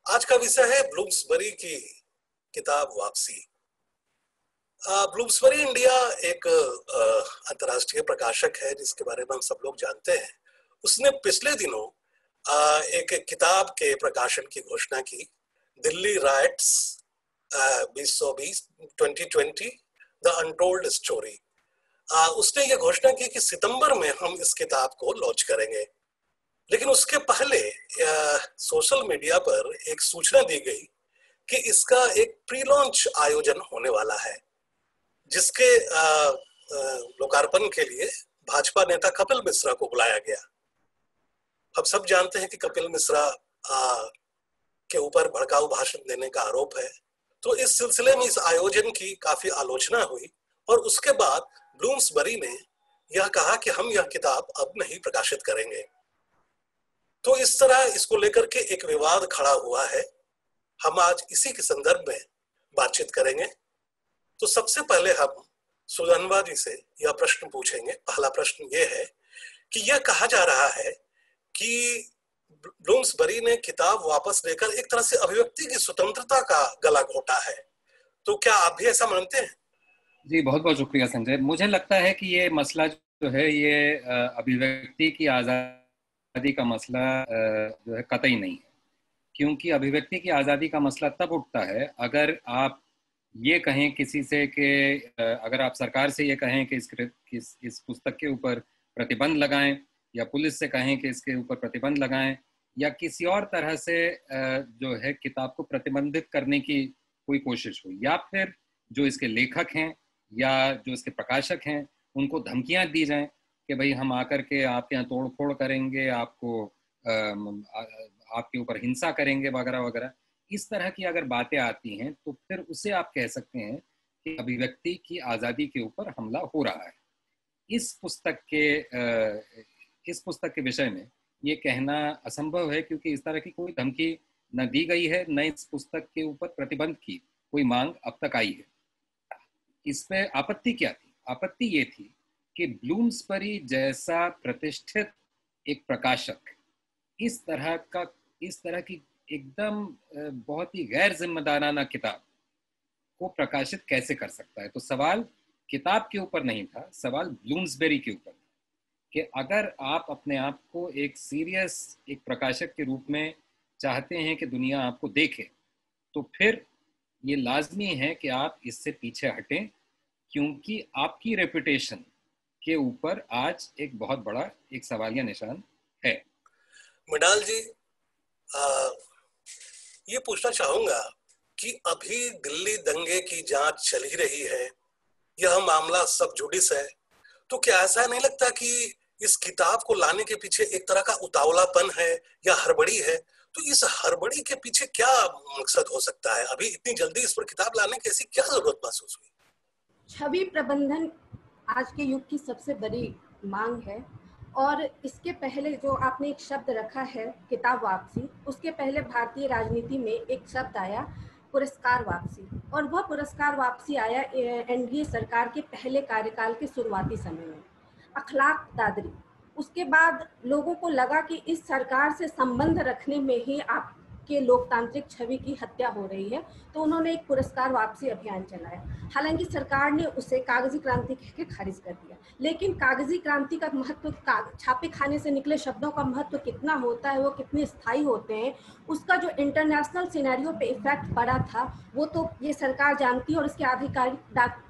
आज का विषय है ब्लूम्सबरी की किताब वापसी। ब्लूम्सबरी इंडिया एक अंतर्राष्ट्रीय प्रकाशक है जिसके बारे में हम सब लोग जानते हैं। उसने पिछले दिनों एक किताब के प्रकाशन की घोषणा की, Delhi rights 2020 2020 the untold story. उसने ये घोषणा की कि सितंबर में हम इस किताब को लॉन्च करेंगे, लेकिन उसके पहले सोशल मीडिया पर एक सूचना दी गई कि इसका एक प्री लॉन्च आयोजन होने वाला है, जिसके लोकार्पण के लिए भाजपा नेता कपिल मिश्रा को बुलाया गया। हम सब जानते हैं कि कपिल मिश्रा के ऊपर भड़काऊ भाषण देने का आरोप है, तो इस सिलसिले में इस आयोजन की काफी आलोचना हुई और उसके बाद ब्लूम्सबरी ने यह कहा कि हम यह किताब अब नहीं प्रकाशित करेंगे। तो इस तरह इसको लेकर के एक विवाद खड़ा हुआ है। हम आज इसी के संदर्भ में बातचीत करेंगे। तो सबसे पहले हम सुगन्धा जी से यह प्रश्न पूछेंगे। पहला प्रश्न ये है कि यह कहा जा रहा है कि ब्लूम्सबरी ने किताब वापस लेकर एक तरह से अभिव्यक्ति की स्वतंत्रता का गला घोटा है, तो क्या आप भी ऐसा मानते हैं? जी, बहुत बहुत शुक्रिया संजय। मुझे लगता है कि ये मसला जो है ये अभिव्यक्ति की आज़ादी का मसला जो है कतई नहीं है, क्योंकि अभिव्यक्ति की आज़ादी का मसला तब उठता है अगर आप ये कहें किसी से कि अगर आप सरकार से ये कहें कि इस पुस्तक के ऊपर प्रतिबंध लगाएं, या पुलिस से कहें कि इसके ऊपर प्रतिबंध लगाएं, या किसी और तरह से जो है किताब को प्रतिबंधित करने की कोई कोशिश हो, या फिर जो इसके लेखक हैं या जो इसके प्रकाशक हैं उनको धमकियां दी जाएं कि भाई हम आकर के आपके यहाँ तोड़ फोड़ करेंगे, आपके ऊपर हिंसा करेंगे वगैरह वगैरह। इस तरह की अगर बातें आती हैं तो फिर उसे आप कह सकते हैं कि अभिव्यक्ति की आज़ादी के ऊपर हमला हो रहा है। इस पुस्तक के विषय में ये कहना असंभव है, क्योंकि इस तरह की कोई धमकी न दी गई है, न इस पुस्तक के ऊपर प्रतिबंध की कोई मांग अब तक आई है। इस पे आपत्ति क्या थी? आपत्ति ये थी कि ब्लूम्सबरी जैसा प्रतिष्ठित एक प्रकाशक इस तरह की एकदम बहुत ही गैर जिम्मेदाराना किताब को प्रकाशित कैसे कर सकता है। तो सवाल किताब के ऊपर नहीं था, सवाल ब्लूम्सबरी के ऊपर था कि अगर आप अपने आप को एक सीरियस एक प्रकाशक के रूप में चाहते हैं कि दुनिया आपको देखे, तो फिर ये लाजमी है कि आप इससे पीछे हटें, क्योंकि आपकी रेपुटेशन के ऊपर आज एक बहुत बड़ा एक सवालिया निशान है। मृणाल जी, ये पूछना चाहूंगा कि अभी दिल्ली दंगे की जांच चल ही रही है, यह मामला सब जुडिस है, तो क्या ऐसा नहीं लगता कि इस किताब को लाने के पीछे एक तरह का उतावलापन है या हड़बड़ी है? तो इस हड़बड़ी के पीछे क्या मकसद हो सकता है? अभी इतनी जल्दी इस पर किताब लाने की ऐसी क्या जरूरत महसूस हुई? छवि प्रबंधन आज के युग की सबसे बड़ी मांग है, और इसके पहले जो आपने एक शब्द रखा है किताब वापसी, उसके पहले भारतीय राजनीति में एक शब्द आया पुरस्कार वापसी, और वह पुरस्कार वापसी आया एनडीए सरकार के पहले कार्यकाल के शुरुआती समय में, अखलाक दादरी। उसके बाद लोगों को लगा कि इस सरकार से संबंध रखने में ही आपके लोकतांत्रिक छवि की हत्या हो रही है, तो उन्होंने एक पुरस्कार वापसी अभियान चलाया। हालांकि सरकार ने उसे कागजी क्रांति कह के खारिज कर दिया, लेकिन कागजी क्रांति का महत्व, छापे खाने से निकले शब्दों का महत्व कितना होता है, वो कितने स्थायी होते हैं, उसका जो इंटरनेशनल सिनेरियो पे इफेक्ट पड़ा था वो तो ये सरकार जानती है, और इसके आधिकारिक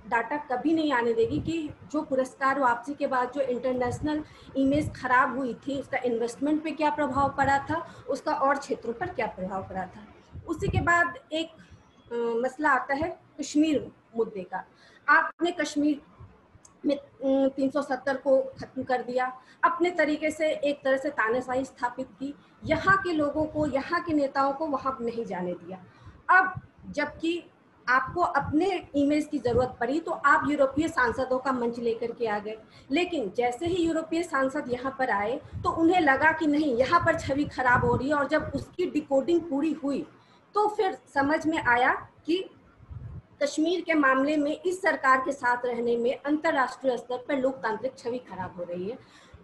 डाटा कभी नहीं आने देगी कि जो पुरस्कार वापसी के बाद जो इंटरनेशनल इमेज खराब हुई थी, उसका इन्वेस्टमेंट पे क्या प्रभाव पड़ा था, उसका और क्षेत्रों पर क्या प्रभाव पड़ा था। उसी के बाद एक मसला आता है कश्मीर मुद्दे का। आपने कश्मीर में 370 को खत्म कर दिया, अपने तरीके से एक तरह से तानाशाही स्थापित की, यहाँ के लोगों को, यहाँ के नेताओं को वहाँ नहीं जाने दिया। अब जबकि आपको अपने इमेज की जरूरत पड़ी तो आप यूरोपीय सांसदों का मंच लेकर के आ गए, लेकिन जैसे ही यूरोपीय सांसद यहाँ पर आए तो उन्हें लगा कि नहीं, यहाँ पर छवि खराब हो रही है, और जब उसकी डिकोडिंग पूरी हुई तो फिर समझ में आया कि कश्मीर के मामले में इस सरकार के साथ रहने में अंतर्राष्ट्रीय स्तर पर लोकतांत्रिक छवि खराब हो रही है।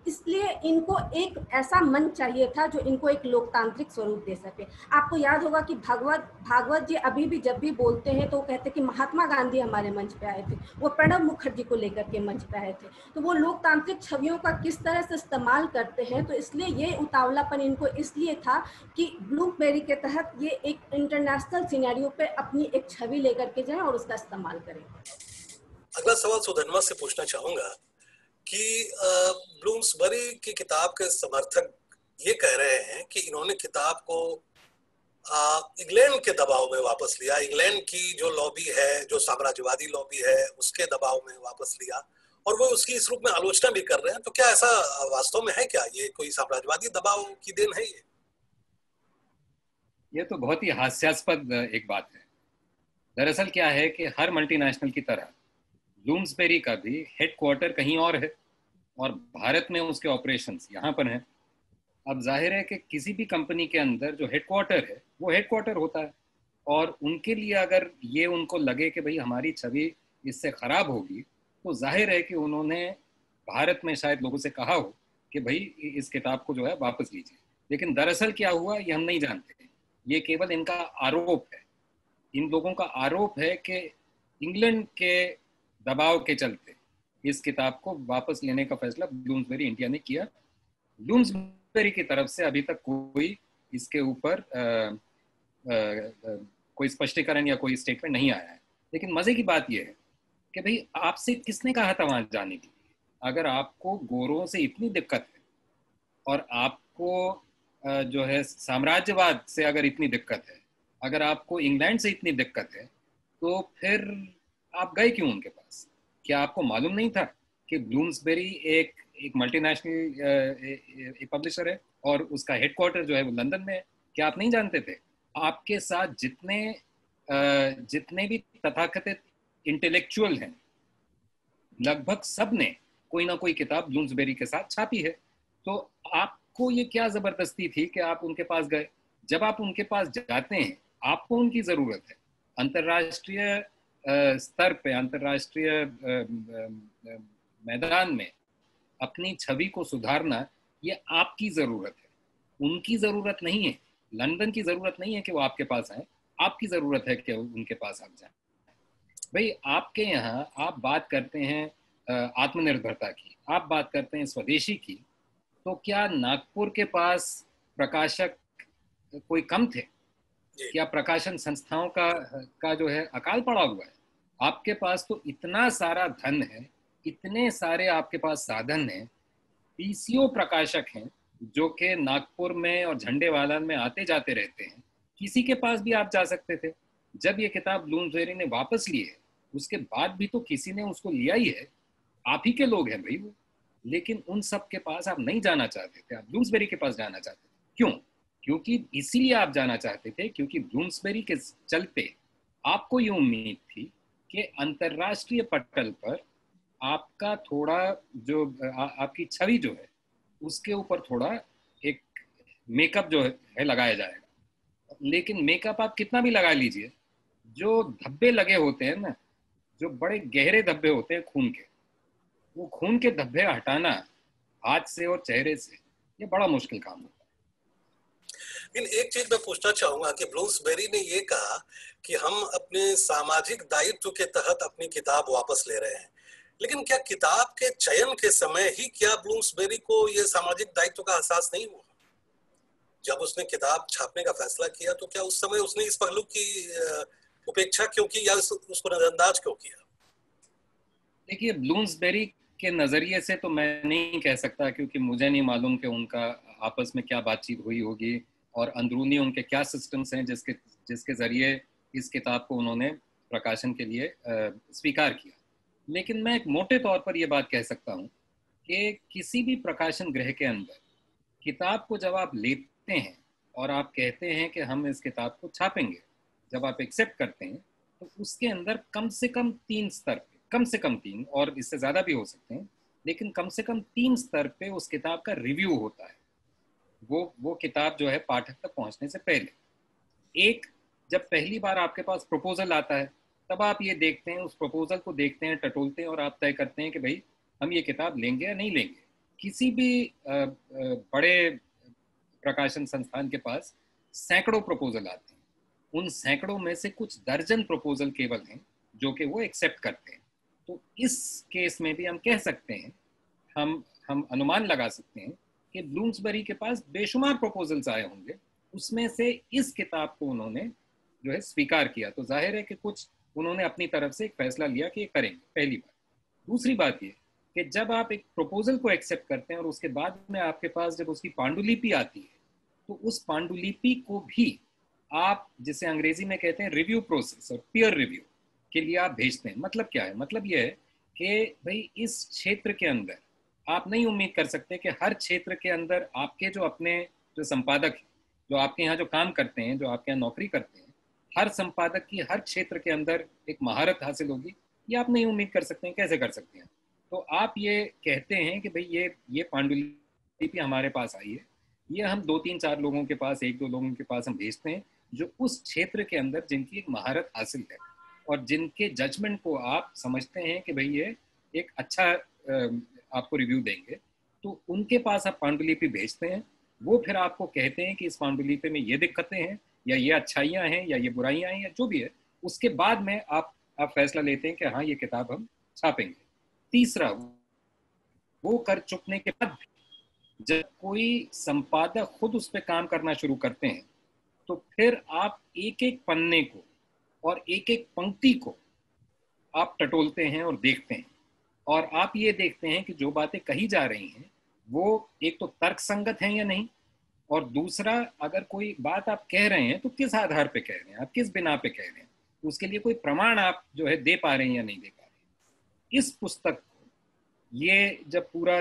इसलिए इनको एक ऐसा मंच चाहिए था जो इनको एक लोकतांत्रिक स्वरूप दे सके। आपको याद होगा कि भागवत जी अभी भी जब भी बोलते हैं तो वो कहते हैं कि महात्मा गांधी हमारे मंच पे आए थे, वो प्रणब मुखर्जी को लेकर के मंच पे आए थे। तो वो लोकतांत्रिक छवियों का किस तरह से इस्तेमाल करते हैं, तो इसलिए ये उतावलापन इनको इसलिए था कि ब्लूमबेरी के तहत ये एक इंटरनेशनल सिनेरियो पे अपनी एक छवि लेकर के जाएं और उसका इस्तेमाल करें। अगला सवाल सुधन्वा से पूछना चाहूंगा कि ब्लूम्सबरी की किताब के समर्थक ये कह रहे हैं कि इन्होंने किताब को इंग्लैंड के दबाव में वापस लिया, इंग्लैंड की जो लॉबी है, जो साम्राज्यवादी लॉबी है, उसके दबाव में वापस लिया, और वो उसकी इस रूप में आलोचना भी कर रहे हैं। तो क्या ऐसा वास्तव में है? क्या ये कोई साम्राज्यवादी दबाव की देन है? ये तो बहुत ही हास्यास्पद एक बात है। दरअसल क्या है कि हर मल्टीनेशनल की तरह ब्लूम्सबेरी का भी हेडक्वार्टर कहीं और है और भारत में उसके ऑपरेशंस यहाँ पर हैं। अब जाहिर है कि किसी भी कंपनी के अंदर जो हेडक्वार्टर है वो हेडक्वार्टर होता है, और उनके लिए अगर ये उनको लगे कि भाई हमारी छवि इससे ख़राब होगी, तो जाहिर है कि उन्होंने भारत में शायद लोगों से कहा हो कि भाई इस किताब को जो है वापस लीजिए। लेकिन दरअसल क्या हुआ ये हम नहीं जानते, ये केवल इनका आरोप है। इन लोगों का आरोप है कि इंग्लैंड के दबाव के चलते इस किताब को वापस लेने का फैसला ब्लूम्सबेरी इंडिया ने किया। ब्लूम्सबेरी की तरफ से अभी तक कोई इसके ऊपर कोई स्पष्टीकरण या कोई स्टेटमेंट नहीं आया है। लेकिन मजे की बात यह है कि भाई आपसे किसने कहा था वहां जाने के लिए? अगर आपको गोरों से इतनी दिक्कत है और आपको जो है साम्राज्यवाद से अगर इतनी दिक्कत है, अगर आपको इंग्लैंड से इतनी दिक्कत है, तो फिर आप गए क्यों उनके पास? क्या आपको मालूम नहीं था कि ब्लूम्सबेरी एक मल्टीनेशनल पब्लिशर है और उसका हेडक्वार्टर जो है वो लंदन में है? क्या आप नहीं जानते थे? आपके साथ जितने भी तथाकथित इंटेलेक्चुअल हैं, लगभग सब ने कोई ना कोई किताब ब्लूम्सबेरी के साथ छापी है। तो आपको ये क्या जबरदस्ती थी कि आप उनके पास गए? जब आप उनके पास जाते हैं, आपको उनकी जरूरत है। अंतर्राष्ट्रीय स्तर पे, अंतर्राष्ट्रीय मैदान में अपनी छवि को सुधारना ये आपकी जरूरत है, उनकी जरूरत नहीं है। लंदन की जरूरत नहीं है कि वो आपके पास आए, आपकी जरूरत है कि उनके पास आप जाएं। भाई आपके यहाँ आप बात करते हैं आत्मनिर्भरता की, आप बात करते हैं स्वदेशी की, तो क्या नागपुर के पास प्रकाशक कोई कम थे? क्या प्रकाशन संस्थाओं का जो है अकाल पड़ा हुआ है? आपके पास तो इतना सारा धन है, इतने सारे आपके पास साधन हैं। पीसीओ प्रकाशक हैं जो कि नागपुर में और झंडेवाला में आते जाते रहते हैं, किसी के पास भी आप जा सकते थे। जब ये किताब ब्लूम्सबेरी ने वापस ली है, उसके बाद भी तो किसी ने उसको लिया ही है, आप ही के लोग हैं भाई वो। लेकिन उन सब के पास आप नहीं जाना चाहते थे, आप ब्लूम्सबेरी के पास जाना चाहते थे। क्यों? क्योंकि इसीलिए आप जाना चाहते थे क्योंकि ब्लूम्सबेरी के चलते आपको ये उम्मीद थी कि अंतर्राष्ट्रीय पटल पर आपका थोड़ा जो आपकी छवि जो है उसके ऊपर थोड़ा एक मेकअप जो है लगाया जाएगा। लेकिन मेकअप आप कितना भी लगा लीजिए, जो धब्बे लगे होते हैं ना, जो बड़े गहरे धब्बे होते हैं खून के, वो खून के धब्बे हटाना हाथ से और चेहरे से ये बड़ा मुश्किल काम होता है। लेकिन एक चीज मैं पूछना चाहूंगा कि ब्लूम्सबेरी ने ये कहा कि हम अपने सामाजिक दायित्व के तहत अपनी किताब वापस ले रहे हैं, लेकिन क्या किताब के चयन के समय ही क्या ब्लूम्सबेरी को ये सामाजिक दायित्व का एहसास नहीं हुआ? जब उसने किताब छापने का फैसला किया तो क्या उस समय उसने इस पहलू की उपेक्षा क्यों की या उसको नजरअंदाज क्यों किया? देखिए, ब्लूम्सबेरी के नजरिए से तो मैं नहीं कह सकता, क्योंकि मुझे नहीं मालूम कि उनका आपस में क्या बातचीत हुई होगी और अंदरूनी उनके क्या सिस्टम्स हैं जिसके जरिए इस किताब को उन्होंने प्रकाशन के लिए स्वीकार किया। लेकिन मैं एक मोटे तौर पर यह बात कह सकता हूँ कि किसी भी प्रकाशन गृह के अंदर किताब को जब आप लेते हैं और आप कहते हैं कि हम इस किताब को छापेंगे, जब आप एक्सेप्ट करते हैं तो उसके अंदर कम से कम 3 स्तर पे, कम से कम 3 और इससे ज़्यादा भी हो सकते हैं, लेकिन कम से कम 3 स्तर पे उस किताब का रिव्यू होता है। वो किताब जो है पाठक तक पहुंचने से पहले एक, जब पहली बार आपके पास प्रपोजल आता है तब आप ये देखते हैं, उस प्रपोजल को देखते हैं, टटोलते हैं और आप तय करते हैं कि भाई हम ये किताब लेंगे या नहीं लेंगे। किसी भी बड़े प्रकाशन संस्थान के पास सैकड़ों प्रपोजल आते हैं, उन सैकड़ों में से कुछ दर्जन प्रपोजल केवल हैं जो कि वो एक्सेप्ट करते हैं। तो इस केस में भी हम कह सकते हैं, हम अनुमान लगा सकते हैं कि ब्लूम्सबरी के पास बेशुमार प्रपोजल्स आए होंगे, उसमें से इस किताब को उन्होंने जो है स्वीकार किया। तो जाहिर है कि कुछ उन्होंने अपनी तरफ से एक फैसला लिया कि ये करेंगे, पहली बात। दूसरी बात ये कि जब आप एक प्रपोजल को एक्सेप्ट करते हैं और उसके बाद में आपके पास जब उसकी पांडुलिपि आती है, तो उस पांडुलिपि को भी आप, जिसे अंग्रेजी में कहते हैं रिव्यू प्रोसेस और पीयर रिव्यू के लिए आप भेजते हैं। मतलब क्या है? मतलब यह है कि भाई इस क्षेत्र के अंदर आप नहीं उम्मीद कर सकते कि हर क्षेत्र के अंदर आपके जो अपने जो संपादक हैं, जो आपके यहाँ जो काम करते हैं, जो आपके यहाँ नौकरी करते हैं, हर संपादक की हर क्षेत्र के अंदर एक महारत हासिल होगी, ये आप नहीं उम्मीद कर सकते हैं। कैसे कर सकते हैं? तो आप ये कहते हैं कि भाई ये पांडुलिपि हमारे पास आई है, ये हम 2-3-4 लोगों के पास, 1-2 लोगों के पास हम भेजते हैं जो उस क्षेत्र के अंदर जिनकी एक महारत हासिल है और जिनके जजमेंट को आप समझते हैं कि भाई ये एक अच्छा आपको रिव्यू देंगे, तो उनके पास आप पांडुलिपि भेजते हैं। वो फिर आपको कहते हैं कि इस पांडुलिपि में ये दिक्कतें हैं, या ये अच्छाइयाँ हैं, या ये बुराइयाँ हैं, या जो भी है। उसके बाद में आप फैसला लेते हैं कि हाँ, ये किताब हम छापेंगे। तीसरा, वो कर चुकने के बाद जब कोई संपादक खुद उस पर काम करना शुरू करते हैं, तो फिर आप एक एक पन्ने को और एक एक पंक्ति को आप टटोलते हैं और देखते हैं, और आप ये देखते हैं कि जो बातें कही जा रही हैं वो एक तो तर्कसंगत हैं या नहीं, और दूसरा, अगर कोई बात आप कह रहे हैं तो किस आधार पे कह रहे हैं, आप किस बिना पे कह रहे हैं, उसके लिए कोई प्रमाण आप जो है दे पा रहे हैं या नहीं दे पा रहे हैं। इस पुस्तक को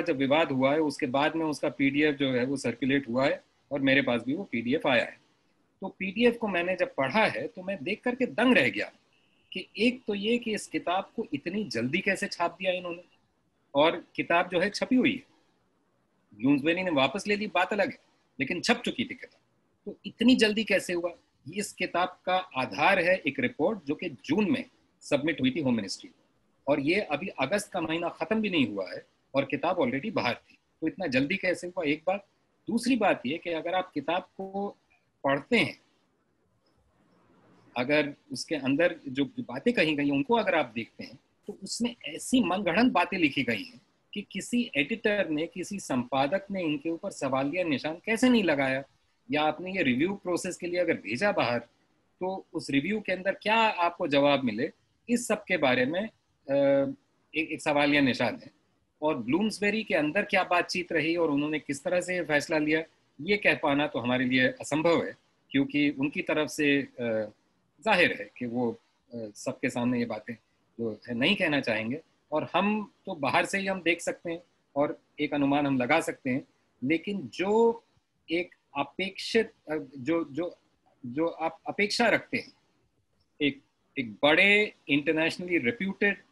जब विवाद हुआ है, उसके बाद में उसका पीडीएफ जो है वो सर्कुलेट हुआ है, और मेरे पास भी वो पीडीएफ आया है। तो पीडीएफ को मैंने जब पढ़ा है तो मैं देख करके दंग रह गया कि एक तो ये कि इस किताब को इतनी जल्दी कैसे छाप दिया इन्होंने, और किताब जो है छपी हुई है, ब्लूम्सबेरी ने वापस ले ली, बात अलग है, लेकिन छप चुकी थी किताब। तो इतनी जल्दी कैसे हुआ? इस किताब का आधार है एक रिपोर्ट जो कि जून में सबमिट हुई थी होम मिनिस्ट्री, और ये अभी अगस्त का महीना खत्म भी नहीं हुआ है और किताब ऑलरेडी बाहर थी। तो इतना जल्दी कैसे हुआ? एक बात। दूसरी बात ये कि अगर आप किताब को पढ़ते हैं, अगर उसके अंदर जो बातें कही गई उनको अगर आप देखते हैं, तो उसमें ऐसी मनगढ़ंत बातें लिखी गई हैं कि किसी एडिटर ने, किसी संपादक ने इनके ऊपर सवालिया निशान कैसे नहीं लगाया। या आपने ये रिव्यू प्रोसेस के लिए अगर भेजा बाहर, तो उस रिव्यू के अंदर क्या आपको जवाब मिले, इस सब के बारे में एक सवालिया निशान है। और ब्लूम्सबेरी के अंदर क्या बातचीत रही और उन्होंने किस तरह से फैसला लिया, ये कह पाना तो हमारे लिए असंभव है, क्योंकि उनकी तरफ से जाहिर है कि वो सबके सामने ये बातें जो है नहीं कहना चाहेंगे, और हम तो बाहर से ही हम देख सकते हैं और एक अनुमान हम लगा सकते हैं। लेकिन जो एक अपेक्षित जो आप अपेक्षा रखते हैं एक बड़े इंटरनेशनली रेप्यूटेड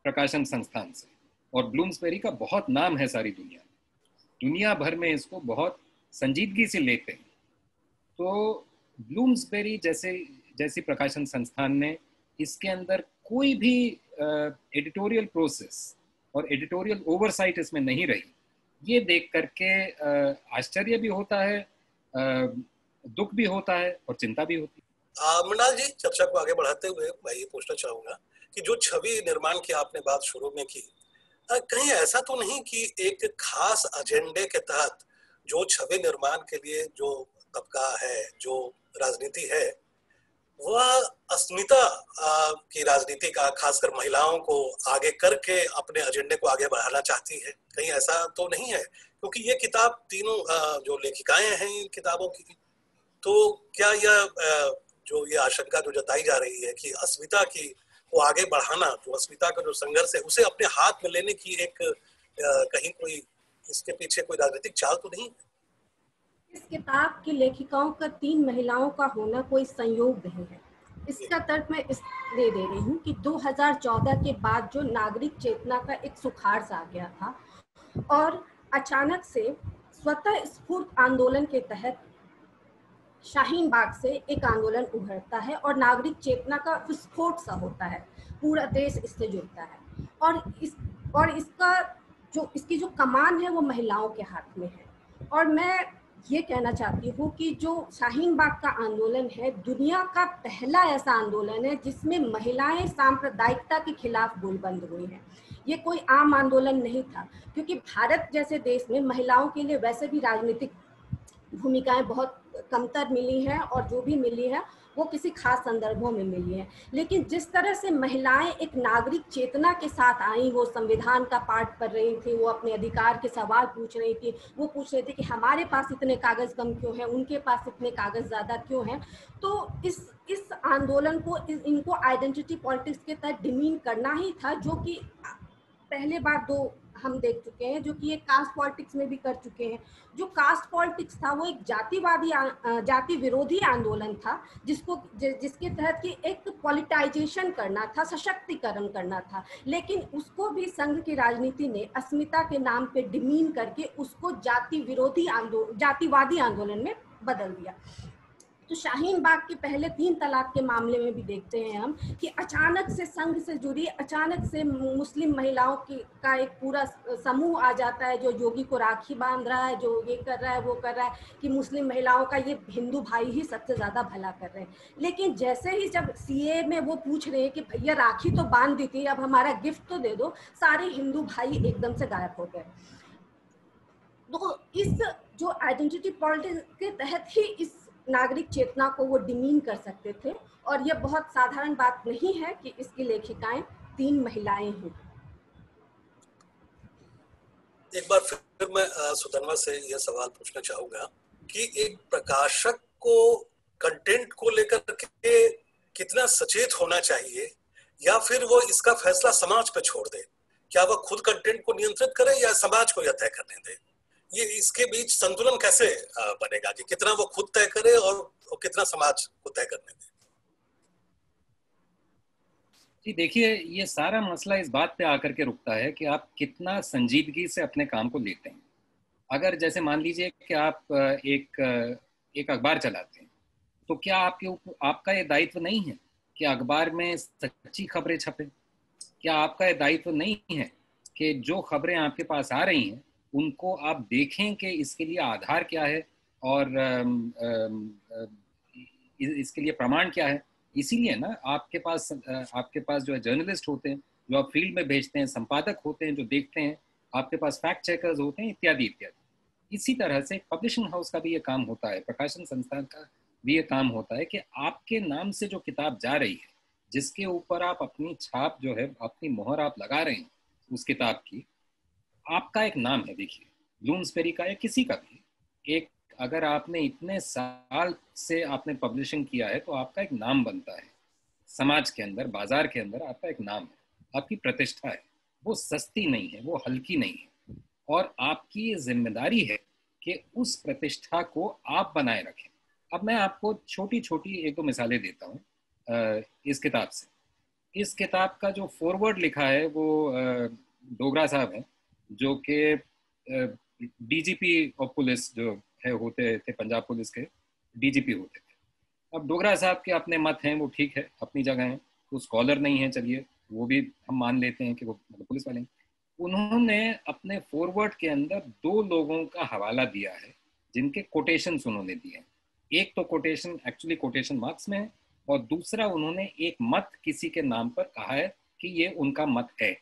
प्रकाशन संस्थान से, और ब्लूम्सबेरी का बहुत नाम है सारी दुनिया भर में इसको बहुत संजीदगी से लेते हैं, तो ब्लूम्सबेरी जैसी प्रकाशन संस्थान ने इसके अंदर कोई भी एडिटोरियल प्रोसेस और एडिटोरियल ओवरसाइट इसमें नहीं रही। ये देख करके आश्चर्य भी होता है, दुख भी होता है और चिंता भी होती है। मृणाल जी, चर्चा को आगे बढ़ाते हुए मैं ये पूछना चाहूंगा कि जो छवि निर्माण की आपने बात शुरू में की, कहीं ऐसा तो नहीं कि एक खास एजेंडे के तहत जो छवि निर्माण के लिए जो तबका है, जो राजनीति है, वह अस्मिता की राजनीति का, खासकर महिलाओं को आगे करके अपने एजेंडे को आगे बढ़ाना चाहती है? कहीं ऐसा तो नहीं है? क्योंकि ये किताब तीनों जो लेखिकाएं हैं इन किताबों की, तो क्या यह जो ये आशंका जो जताई जा रही है कि अस्मिता की को आगे बढ़ाना, जो अस्मिता का जो संघर्ष है उसे अपने हाथ में लेने की एक कहीं कोई इसके पीछे कोई राजनीतिक चाल तो नहीं? इस किताब की लेखिकाओं का 3 महिलाओं का होना कोई संयोग नहीं है। इसका तर्क मैं दे रही हूँ कि 2014 के बाद जो नागरिक चेतना का एक सुखाड़ सा आ गया था, और अचानक से स्वतः स्फूर्त आंदोलन के तहत शाहीन बाग से एक आंदोलन उभरता है और नागरिक चेतना का विस्फोट सा होता है, पूरा देश इससे जुड़ता है, और इसका जो इसकी जो कमान है वो महिलाओं के हाथ में है। और मैं ये कहना चाहती हूँ कि जो शाहीन बाग का आंदोलन है, दुनिया का पहला ऐसा आंदोलन है जिसमें महिलाएं सांप्रदायिकता के खिलाफ गोलबंद हुई हैं। ये कोई आम आंदोलन नहीं था, क्योंकि भारत जैसे देश में महिलाओं के लिए वैसे भी राजनीतिक भूमिकाएं बहुत कमतर मिली हैं, और जो भी मिली है वो किसी खास संदर्भों में मिली है। लेकिन जिस तरह से महिलाएं एक नागरिक चेतना के साथ आई, वो संविधान का पाठ पढ़ रही थी, वो अपने अधिकार के सवाल पूछ रही थी, वो पूछ रही थी कि हमारे पास इतने कागज कम क्यों हैं, उनके पास इतने कागज ज्यादा क्यों हैं। तो इस आंदोलन को इनको आइडेंटिटी पॉलिटिक्स के तहत डिमीन करना ही था, जो कि पहले बार दो हम देख चुके हैं, जो कि ये कास्ट पॉलिटिक्स में भी कर चुके हैं। जो कास्ट पॉलिटिक्स था वो एक जाति विरोधी आंदोलन था, जिसके तहत कि एक पॉलिटाइजेशन करना था, सशक्तिकरण करना था। लेकिन उसको भी संघ की राजनीति ने अस्मिता के नाम पे डिमीन करके उसको जातिवादी आंदोलन में बदल दिया। तो शाहीन बाग के पहले 3 तलाक के मामले में भी देखते हैं हम कि अचानक से संघ से जुड़ी, अचानक से मुस्लिम महिलाओं का एक पूरा समूह आ जाता है, जो योगी को राखी बांध रहा है, जो ये कर रहा है, वो कर रहा है कि मुस्लिम महिलाओं का ये हिंदू भाई ही सबसे ज्यादा भला कर रहे हैं। लेकिन जैसे ही जब सीए में वो पूछ रहे हैं कि भैया राखी तो बांध दी थी, अब हमारा गिफ्ट तो दे दो, सारे हिंदू भाई एकदम से गायब हो गए। तो इस जो आइडेंटिटी पॉलिटिक्स के तहत ही इस नागरिक चेतना को वो डिमीन कर सकते थे। और ये बहुत साधारण बात नहीं है कि इसकी लेखिकाएं 3 महिलाएं हैं। एक बार फिर मैं सुधन्वा से यह सवाल पूछना चाहूंगा कि एक प्रकाशक को कंटेंट को लेकर के कितना सचेत होना चाहिए, या फिर वो इसका फैसला समाज पे छोड़ दे? क्या वह खुद कंटेंट को नियंत्रित करे या समाज को यह तय करने दे? ये इसके बीच संतुलन कैसे बनेगा कि कितना वो खुद तय करे और कितना समाज को तय करने दे? जी देखिए, ये सारा मसला इस बात पे आकर के रुकता है कि आप कितना संजीदगी से अपने काम को लेते हैं। अगर जैसे मान लीजिए कि आप एक अखबार चलाते हैं, तो क्या आपका ये दायित्व नहीं है कि अखबार में सच्ची खबरें छपे? क्या आपका ये दायित्व नहीं है कि जो खबरें आपके पास आ रही हैं उनको आप देखें कि इसके लिए आधार क्या है और इसके लिए प्रमाण क्या है? इसीलिए ना आपके पास जो है जर्नलिस्ट होते हैं, जो आप फील्ड में भेजते हैं, संपादक होते हैं जो देखते हैं, आपके पास फैक्ट चेकर्स होते हैं, इत्यादि इत्यादि। इसी तरह से पब्लिशिंग हाउस का भी ये काम होता है, प्रकाशन संस्थान का भी ये काम होता है कि आपके नाम से जो किताब जा रही है, जिसके ऊपर आप अपनी छाप जो है, अपनी मोहर आप लगा रहे हैं उस किताब की, आपका एक नाम है। देखिए ब्लूम्सबेरी का या किसी का भी एक, अगर आपने इतने साल से आपने पब्लिशिंग किया है तो आपका एक नाम बनता है समाज के अंदर, बाजार के अंदर आपका एक नाम है, आपकी प्रतिष्ठा है। वो सस्ती नहीं है, वो हल्की नहीं है, और आपकी ये जिम्मेदारी है कि उस प्रतिष्ठा को आप बनाए रखें। अब मैं आपको छोटी छोटी 1-2 मिसालें देता हूँ इस किताब से। इस किताब का जो फॉरवर्ड लिखा है वो डोगरा साहब हैं, जो कि डीजीपी ऑफ पुलिस जो है होते थे, पंजाब पुलिस के डीजीपी होते थे। अब डोगरा साहब के अपने मत हैं, वो ठीक है, अपनी जगह हैं, वो स्कॉलर नहीं है, चलिए वो भी हम मान लेते हैं कि वो पुलिस वाले हैं। उन्होंने अपने फॉरवर्ड के अंदर 2 लोगों का हवाला दिया है जिनके कोटेशन उन्होंने दिए हैं। एक तो कोटेशन एक्चुअली कोटेशन मार्क्स में है, और दूसरा उन्होंने एक मत किसी के नाम पर कहा है कि ये उनका मत है।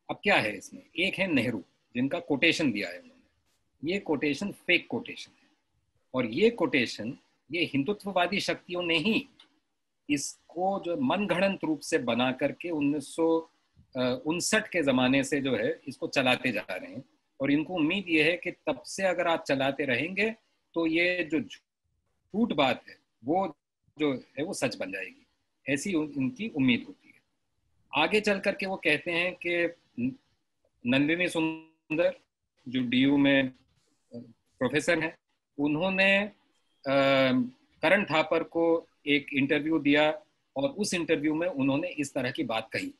अब क्या है इसमें, एक है नेहरू जिनका कोटेशन दिया है उन्होंने, ये कोटेशन फेक कोटेशन है, और ये कोटेशन ये हिंदुत्ववादी शक्तियों ने ही इसको जो मनगढ़ंत रूप से बना करके 1959 के ज़माने से जो है इसको चलाते जा रहे हैं, और इनको उम्मीद ये है कि तब से अगर आप चलाते रहेंगे तो ये जो झूठ बात है वो जो है वो सच बन जाएगी, ऐसी इनकी उम्मीद होती है। आगे चल करके वो कहते हैं कि नंदिनी सुंदर जो डीयू में प्रोफेसर हैं, उन्होंने करण थापर को एक इंटरव्यू दिया, और उस इंटरव्यू में उन्होंने इस तरह की बात कही।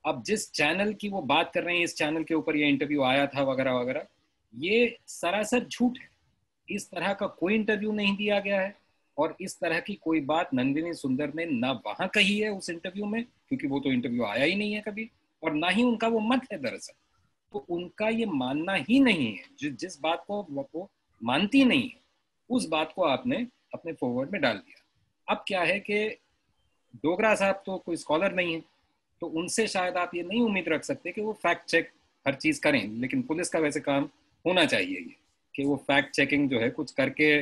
अब जिस चैनल की वो बात कर रहे हैं, इस चैनल के ऊपर ये इंटरव्यू आया था वगैरह वगैरह, ये सरासर झूठ है। इस तरह का कोई इंटरव्यू नहीं दिया गया है, और इस तरह की कोई बात नंदिनी सुंदर ने ना वहां कही है उस इंटरव्यू में, क्योंकि वो तो इंटरव्यू आया ही नहीं है कभी, और ना ही उनका वो मत है दरअसल। तो उनका ये मानना ही नहीं है, जिस बात को वो मानती नहीं है उस बात को आपने अपने फॉरवर्ड में डाल दिया। अब क्या है कि डोगरा साहब तो कोई स्कॉलर नहीं है, तो उनसे शायद आप ये नहीं उम्मीद रख सकते कि वो फैक्ट चेक हर चीज़ करें, लेकिन पुलिस का वैसे काम होना चाहिए ये कि वो फैक्ट चेकिंग जो है कुछ करके,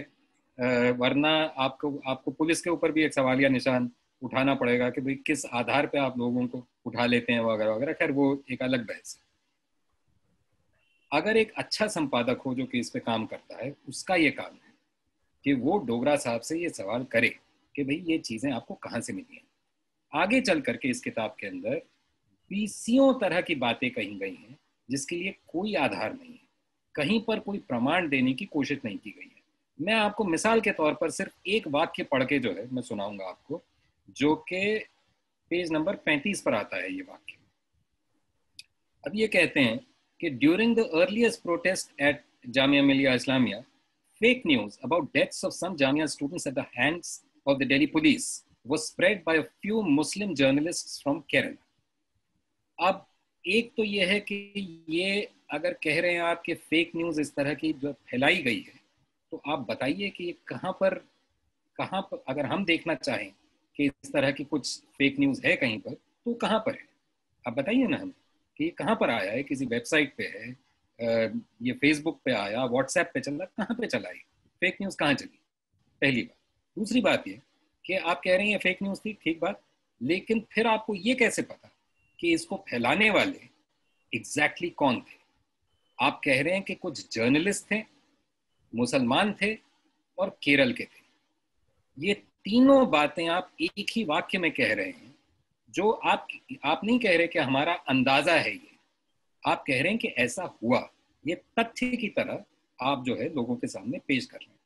वरना आपको पुलिस के ऊपर भी एक सवालिया निशान उठाना पड़ेगा कि भाई किस आधार पे आप लोगों को उठा लेते हैं वगैरह वगैरह। खैर वो एक अलग बहस है। अगर एक अच्छा संपादक हो जो कि इस पे काम करता है, उसका ये काम है कि वो डोगरा साहब से ये सवाल करे कि भाई ये चीज़ें आपको कहाँ से मिली हैं। आगे चल करके इस किताब के अंदर बीसियों तरह की बातें कही गई हैं जिसके लिए कोई आधार नहीं है, कहीं पर कोई प्रमाण देने की कोशिश नहीं की गई है। मैं आपको मिसाल के तौर पर सिर्फ एक वाक्य पढ़ के जो है मैं सुनाऊंगा आपको, जो कि पेज नंबर 35 पर आता है ये वाक्य। अब ये कहते हैं कि during the earliest protest at Jamia Millia Islamia, fake news about deaths of some Jamia students at the hands of the Delhi police was spread by a few Muslim journalists from Kerala. अब एक तो ये है कि ये अगर कह रहे हैं आप कि फेक न्यूज़ इस तरह की जो फैलाई गई है, तो आप बताइए कि ये कहाँ पर अगर हम देखना चाहें कि इस तरह की कुछ फेक न्यूज़ है कहीं पर, तो कहाँ पर है? आप बताइए ना हमें कि ये कहाँ पर आया है, किसी वेबसाइट पे है, ये फेसबुक पे आया, व्हाट्सएप पे चला, कहाँ पे चला है फेक न्यूज़, कहाँ चली? पहली बात। दूसरी बात ये कि आप कह रहे हैं ये फेक न्यूज़ थी, ठीक बात, लेकिन फिर आपको ये कैसे पता कि इसको फैलाने वाले एग्जैक्टली कौन थे? आप कह रहे हैं कि कुछ जर्नलिस्ट थे, मुसलमान थे और केरल के थे। ये तीनों बातें आप एक ही वाक्य में कह रहे हैं, जो आप नहीं कह रहे कि हमारा अंदाजा है ये, आप कह रहे हैं कि ऐसा हुआ। ये तथ्य की तरह आप जो है लोगों के सामने पेश कर रहे हैं।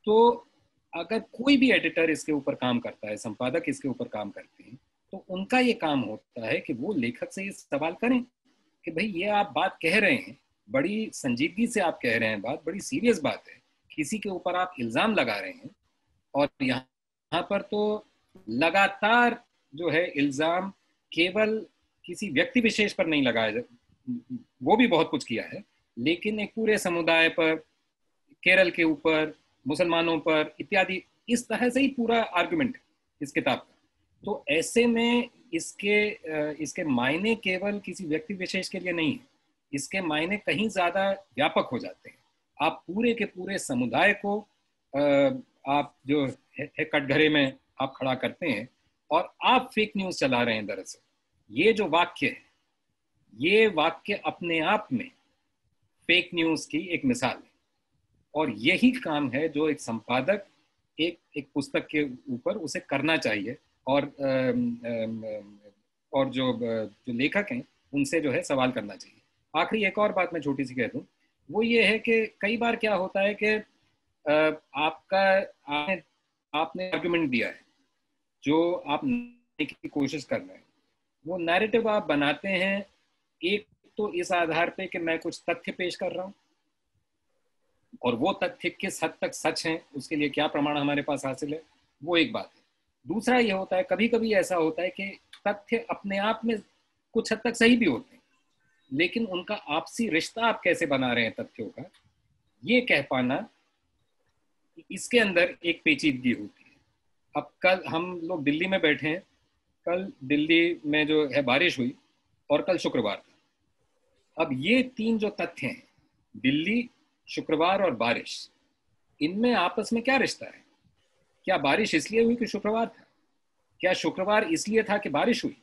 तो अगर कोई भी एडिटर इसके ऊपर काम करता है, संपादक इसके ऊपर काम करते हैं, तो उनका ये काम होता है कि वो लेखक से ये सवाल करें कि भाई ये आप बात कह रहे हैं, बड़ी संजीदगी से आप कह रहे हैं, बात बड़ी सीरियस बात है, किसी के ऊपर आप इल्ज़ाम लगा रहे हैं, और यहाँ पर तो लगातार जो है इल्ज़ाम केवल किसी व्यक्ति विशेष पर नहीं लगाया, वो भी बहुत कुछ किया है, लेकिन एक पूरे समुदाय पर, केरल के ऊपर, मुसलमानों पर इत्यादि, इस तरह से ही पूरा आर्गुमेंट है इस किताब का। तो ऐसे में इसके मायने केवल किसी व्यक्ति विशेष के लिए नहीं है, इसके मायने कहीं ज़्यादा व्यापक हो जाते हैं। आप पूरे के पूरे समुदाय को आप जो है कटघरे में आप खड़ा करते हैं और आप फेक न्यूज़ चला रहे हैं। दरअसल ये जो वाक्य है, ये वाक्य अपने आप में फेक न्यूज़ की एक मिसाल है, और यही काम है जो एक संपादक एक पुस्तक के ऊपर उसे करना चाहिए, और जो लेखक हैं उनसे जो है सवाल करना चाहिए। आखिरी एक और बात मैं छोटी सी कह दूं, वो ये है कि कई बार क्या होता है कि आपने आर्गुमेंट दिया है जो आप की कोशिश कर रहे हैं, वो नैरेटिव आप बनाते हैं एक तो इस आधार पे कि मैं कुछ तथ्य पेश कर रहा हूँ, और वो तथ्य किस हद तक सच हैं, उसके लिए क्या प्रमाण हमारे पास हासिल है, वो एक बात है। दूसरा ये होता है, कभी कभी ऐसा होता है कि तथ्य अपने आप में कुछ हद तक सही भी होते हैं, लेकिन उनका आपसी रिश्ता आप कैसे बना रहे हैं तथ्यों का, ये कह पाना, इसके अंदर एक पेचीदगी होती है। अब कल हम लोग दिल्ली में बैठे हैं, कल दिल्ली में जो है बारिश हुई, और कल शुक्रवार था। अब ये तीन जो तथ्य हैं, दिल्ली, शुक्रवार और बारिश, इनमें आपस में क्या रिश्ता है? क्या बारिश इसलिए हुई कि शुक्रवार था? क्या शुक्रवार इसलिए था कि बारिश हुई?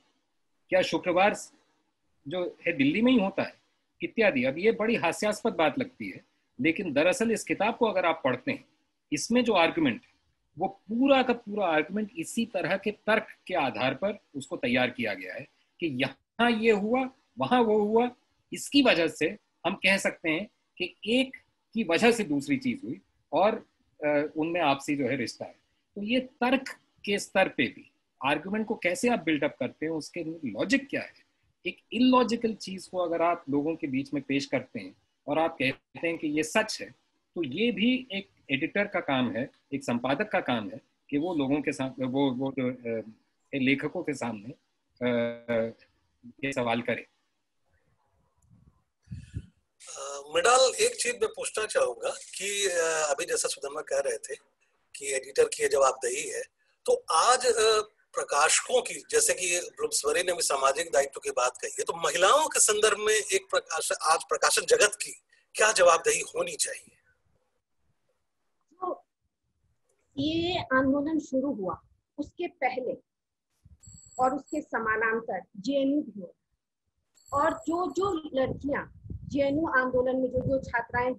क्या शुक्रवार जो है दिल्ली में ही होता है? इत्यादि। अब ये बड़ी हास्यास्पद बात लगती है, लेकिन दरअसल इस किताब को अगर आप पढ़ते हैं, इसमें जो आर्गुमेंट है वो पूरा का पूरा आर्गुमेंट इसी तरह के तर्क के आधार पर उसको तैयार किया गया है कि यहाँ ये हुआ, वहां वो हुआ, इसकी वजह से हम कह सकते हैं कि एक की वजह से दूसरी चीज हुई, और उनमें आपसी जो है रिश्ता है। तो ये तर्क के स्तर पे भी आर्गुमेंट को कैसे आप बिल्डअप करते हैं, उसके लॉजिक क्या है? एक इलॉजिकल चीज को अगर आप लोगों के बीच में पेश करते हैं और आप कहते हैं कि ये सच है, तो ये भी एक एडिटर का काम है, एक संपादक का काम है कि वो लोगों के सामने, वो लेखकों के सामने ये सवाल करे। मिडाल, एक चीज मैं पूछना चाहूंगा कि अभी जैसा सुधन्वा कह रहे थे कि एडिटर की जवाबदेही है, तो आज प्रकाशकों की, जैसे कि ब्लूम्सबरी ने भी सामाजिक दायित्व की बात कही है, तो महिलाओं के संदर्भ में एक आज प्रकाशक जगत की क्या जवाबदेही होनी चाहिए? तो ये आंदोलन शुरू हुआ, उसके पहले और उसके समानांतर जेएनयू भी हुआ, और जो जो लड़कियां जेएनयू आंदोलन में, जो जो छात्राएं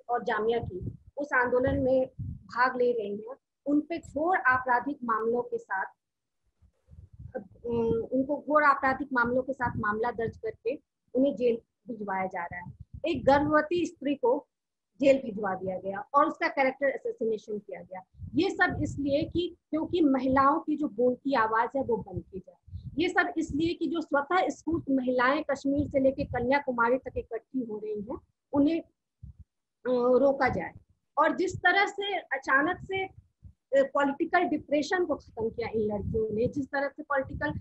और जामिया की उस आंदोलन में भाग ले रही हैं, उन पे घोर आपराधिक मामलों के साथ उनको घोर आपराधिक मामलों के साथ मामला दर्ज करके उन्हें जेल भिजवाया जा रहा है। एक गर्भवती स्त्री को जेल भिजवा दिया गया और उसका कैरेक्टर असैसिनेशन किया गया। ये सब इसलिए कि क्योंकि महिलाओं की जो बोलती आवाज है वो बंद की जाए। ये सब इसलिए कि जो स्वतः स्फूर्त महिलाएं कश्मीर से लेकर कन्याकुमारी तक इकट्ठी हो रही हैं, उन्हें रोका जाए। और जिस तरह से अचानक से पॉलिटिकल डिप्रेशन को खत्म किया इन लड़कियों ने, जिस तरह से पॉलिटिकल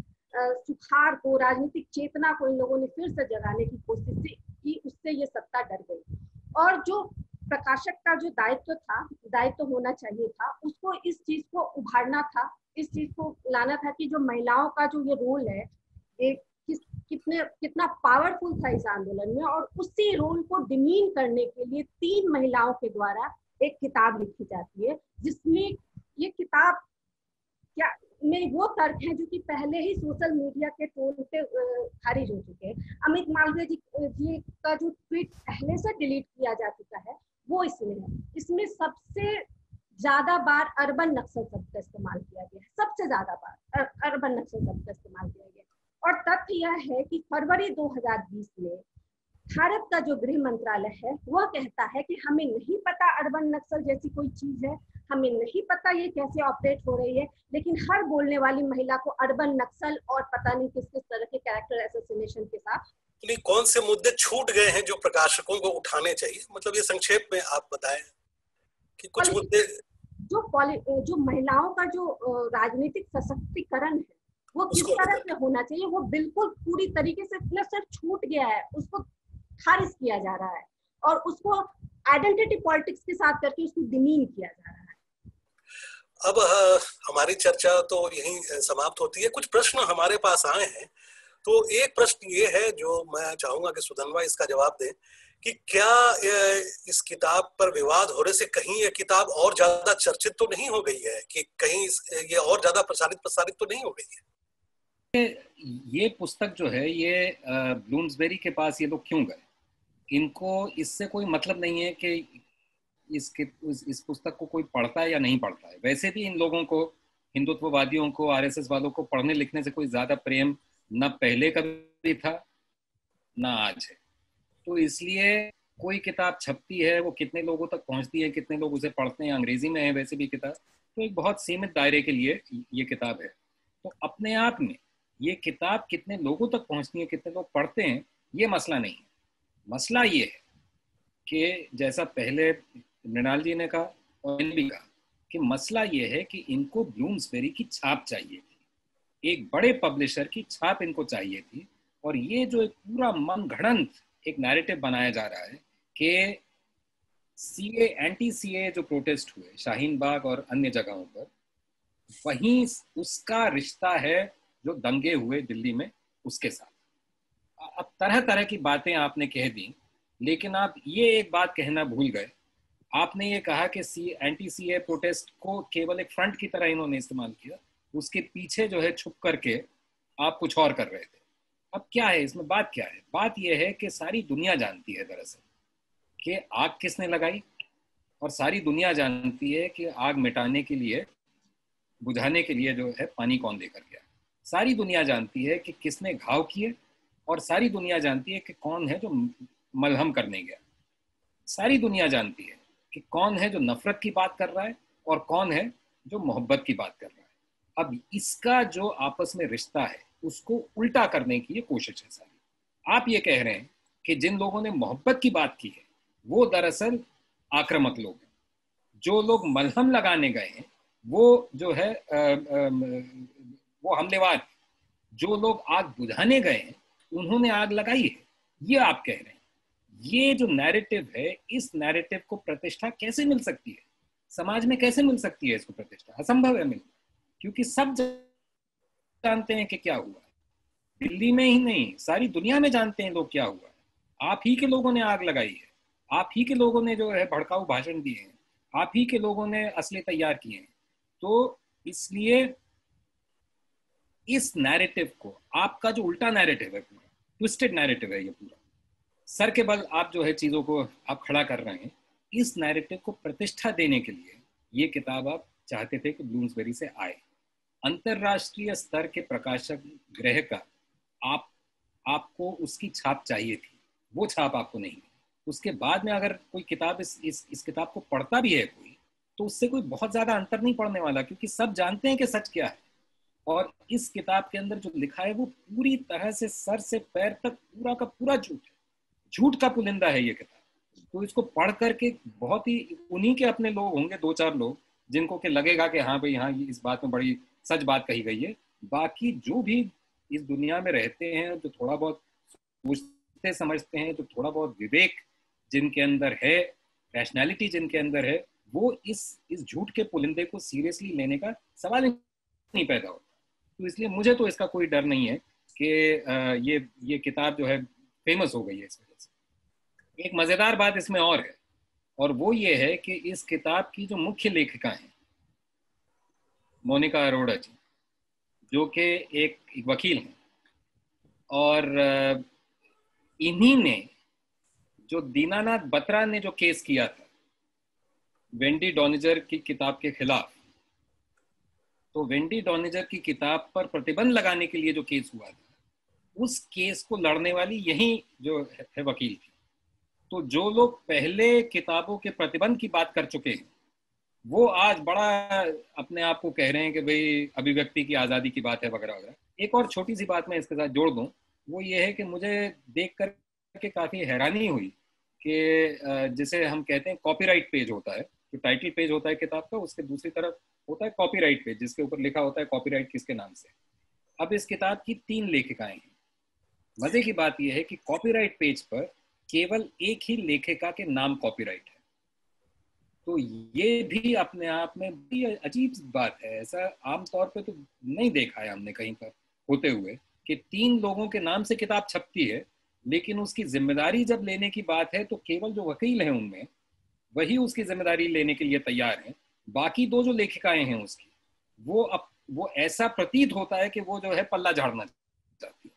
सुखाड़ को, राजनीतिक चेतना को इन लोगों ने फिर से जगाने की कोशिश की, उससे ये सत्ता डर गई। और जो प्रकाशक का जो दायित्व होना चाहिए था, उसको इस चीज को उभारना था, इस चीज को लाना था कि जो महिलाओं का जो ये रोल है, एक कितना पावरफुल था इस आंदोलन में, और उसी रोल को डिमीन करने के लिए 3 महिलाओं के द्वारा एक किताब लिखी जाती है, जिसमें ये किताब क्या में वो तर्क है जो कि पहले ही सोशल मीडिया के टोल पे खारिज हो चुके हैं। अमित मालवीय जी का जो ट्वीट पहले से डिलीट किया जा चुका है, वो इसमें है। इसमें सबसे ज्यादा बार अर्बन नक्सल शब्द का इस्तेमाल किया गया है, सबसे ज्यादा बार अर्बन नक्सल शब्द का इस्तेमाल किया गया है। और तथ्य यह है कि फरवरी 2020 में भारत का जो गृह मंत्रालय है वह कहता है कि हमें नहीं पता अर्बन नक्सल जैसी कोई चीज है, हमें नहीं पता ये कैसे ऑपरेट हो रही है, लेकिन हर बोलने वाली महिला को अर्बन नक्सल और पता नहीं किस किस तरह के कैरेक्टर असोसिएशन के साथ। कौन से मुद्दे छूट गए हैं जो प्रकाशकों को उठाने चाहिए, मतलब ये संक्षेप में आप बताएं कि कुछ मुद्दे। जो महिलाओं का जो राजनीतिक सशक्तिकरण है वो किस तरह से होना चाहिए, वो बिल्कुल पूरी तरीके से न सिर्फ छूट गया है, उसको खारिज किया जा रहा है और उसको आइडेंटिटी पॉलिटिक्स के साथ करके उसको डिमीन किया जा रहा है। अब हमारी चर्चा तो यहीं समाप्त होती है। कुछ प्रश्न हमारे पास आए हैं, तो एक प्रश्न ये है जो मैं चाहूंगा कि सुधन्वा इसका जवाब दें कि क्या इस किताब पर विवाद होने से कहीं ये किताब और ज्यादा चर्चित तो नहीं हो गई है, कि कहीं ये और ज्यादा प्रसारित तो नहीं हो गई है? ये पुस्तक जो है ये ब्लूम्सबेरी के पास ये लोग क्यों गए? इनको इससे कोई मतलब नहीं है कि इस पुस्तक को कोई पढ़ता है या नहीं पढ़ता है। वैसे भी इन लोगों को, हिंदुत्ववादियों को, आरएसएस वालों को पढ़ने लिखने से कोई ज्यादा प्रेम न पहले कभी था न आज है। तो इसलिए कोई किताब छपती है, वो कितने लोगों तक पहुंचती है, कितने लोग उसे पढ़ते हैं, अंग्रेजी में है वैसे भी किताब, तो एक बहुत सीमित दायरे के लिए ये किताब है। तो अपने आप में ये किताब कितने लोगों तक पहुंचती है, कितने लोग पढ़ते हैं, ये मसला नहीं है। मसला ये है कि जैसा पहले मृणाल जी ने कहा और मैंने भी कहा कि मसला ये है कि इनको ब्लूम्सबेरी की छाप चाहिए थी, एक बड़े पब्लिशर की छाप इनको चाहिए थी। और ये जो एक पूरा मनगढ़ंत एक नैरेटिव बनाया जा रहा है कि सीए, एंटी सीए जो प्रोटेस्ट हुए शाहीन बाग और अन्य जगहों पर, वहीं उसका रिश्ता है जो दंगे हुए दिल्ली में उसके साथ। अब तरह तरह की बातें आपने कह दी, लेकिन आप ये एक बात कहना भूल गए। आपने ये कहा कि एंटी सीए प्रोटेस्ट को केवल एक फ्रंट की तरह इन्होंने इस्तेमाल किया, उसके पीछे जो है छुप करके आप कुछ और कर रहे थे। अब क्या है इसमें, बात क्या है? बात यह है कि सारी दुनिया जानती है दरअसल कि आग किसने लगाई, और सारी दुनिया जानती है कि आग मिटाने के लिए, बुझाने के लिए जो है पानी कौन लेकर गया। सारी दुनिया जानती है कि किसने घाव किए, और सारी दुनिया जानती है कि कौन है जो मलहम करने गया। सारी दुनिया जानती है कि कौन है जो नफरत की बात कर रहा है और कौन है जो मोहब्बत की बात कर रहा है। अब इसका जो आपस में रिश्ता है उसको उल्टा करने की ये कोशिश है सारी। आप ये कह रहे हैं कि जिन लोगों ने मोहब्बत की बात की है वो दरअसल आक्रामक लोग हैं, जो लोग मलहम लगाने गए हैं वो जो है वो हमलेवार, जो लोग आग बुझाने गए हैं उन्होंने आग लगाई है, ये आप कह रहे हैं। ये जो नैरेटिव है, इस नैरेटिव को प्रतिष्ठा कैसे मिल सकती है, समाज में कैसे मिल सकती है इसको प्रतिष्ठा? असंभव है मिल, क्योंकि सब जानते हैं कि क्या हुआ है। दिल्ली में ही नहीं, सारी दुनिया में जानते हैं लोग क्या हुआ है। आप ही के लोगों ने आग लगाई है, आप ही के लोगों ने जो है भड़काऊ भाषण दिए हैं, आप ही के लोगों ने असले तैयार किए हैं। तो इसलिए इस नैरेटिव को, आपका जो उल्टा नैरेटिव है, पूरा ट्विस्टेड नैरेटिव है ये पूरा, सर के बल आप जो है चीज़ों को आप खड़ा कर रहे हैं, इस नैरेटिव को प्रतिष्ठा देने के लिए ये किताब आप चाहते थे कि ब्लूम्सबेरी से आए। अंतरराष्ट्रीय स्तर के प्रकाशक गृह का आपको उसकी छाप चाहिए थी, वो छाप आपको नहीं। उसके बाद में अगर कोई किताब इस किताब को पढ़ता भी है कोई, तो उससे कोई बहुत ज़्यादा अंतर नहीं पड़ने वाला, क्योंकि सब जानते हैं कि सच क्या है। और इस किताब के अंदर जो लिखा है वो पूरी तरह से सर से पैर तक पूरा का पूरा झूठ है, झूठ का पुलिंदा है ये किताब। तो इसको पढ़ करके बहुत ही, उन्हीं के अपने लोग होंगे, 2-4 लोग, जिनको के लगेगा कि हाँ भाई हाँ इस बात में बड़ी सच बात कही गई है। बाकी जो भी इस दुनिया में रहते हैं, जो थोड़ा बहुत सोचते समझते हैं, जो थोड़ा बहुत विवेक जिनके अंदर है, रैशनैलिटी जिनके अंदर है, वो इस झूठ के पुलिंदे को सीरियसली लेने का सवाल ही नहीं पैदा होता। तो इसलिए मुझे तो इसका कोई डर नहीं है कि ये किताब जो है फेमस हो गई है इस वजह से। एक मज़ेदार बात इसमें और है, और वो ये है कि इस किताब की जो मुख्य लेखिका हैं, मोनिका अरोड़ा जी, जो कि एक वकील हैं, और इन्हीं ने जो दीनानाथ बत्रा ने जो केस किया था वेंडी डॉनिजर की किताब के खिलाफ, तो वेंडी डॉनिजर की किताब पर प्रतिबंध लगाने के लिए जो केस हुआ था, उस केस को लड़ने वाली यही जो है वकील थी। तो जो लोग पहले किताबों के प्रतिबंध की बात कर चुके हैं, वो आज बड़ा अपने आप को कह रहे हैं कि भाई अभिव्यक्ति की आज़ादी की बात है वगैरह वगैरह। एक और छोटी सी बात मैं इसके साथ जोड़ दूं, वो ये है कि मुझे देख कर के काफ़ी हैरानी हुई कि जिसे हम कहते हैं कॉपीराइट पेज होता है, जो टाइटल पेज होता है किताब का, उसके दूसरी तरफ होता है कॉपीराइट पेज, जिसके ऊपर लिखा होता है कॉपीराइट किसके नाम से। अब इस किताब की 3 लेखिकाएं हैं। मजे की बात यह है कि कॉपीराइट पेज पर केवल एक ही लेखिका के नाम कॉपीराइट है। तो ये भी अपने आप में भी अजीब बात है, ऐसा आमतौर पे तो नहीं देखा है हमने कहीं पर होते हुए कि 3 लोगों के नाम से किताब छपती है, लेकिन उसकी जिम्मेदारी जब लेने की बात है तो केवल जो वकील हैं उनमें वही उसकी जिम्मेदारी लेने के लिए तैयार हैं। बाकी 2 जो लेखिकाएं हैं उसकी, वो ऐसा प्रतीत होता है कि वो जो है पल्ला झाड़ना चाहती है,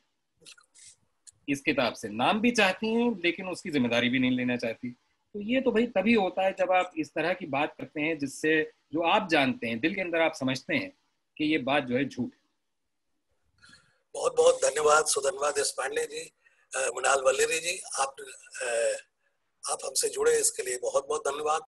इस किताब से नाम भी चाहती हैं लेकिन उसकी जिम्मेदारी भी नहीं लेना चाहती। तो ये तो भाई तभी होता है जब आप इस तरह की बात करते हैं जिससे जो आप जानते हैं, दिल के अंदर आप समझते हैं कि ये बात जो है झूठ है। बहुत बहुत धन्यवाद सुधन्वा देशपांडे जी, मृणाल वल्लेरी जी, आप हमसे जुड़े इसके लिए बहुत बहुत धन्यवाद।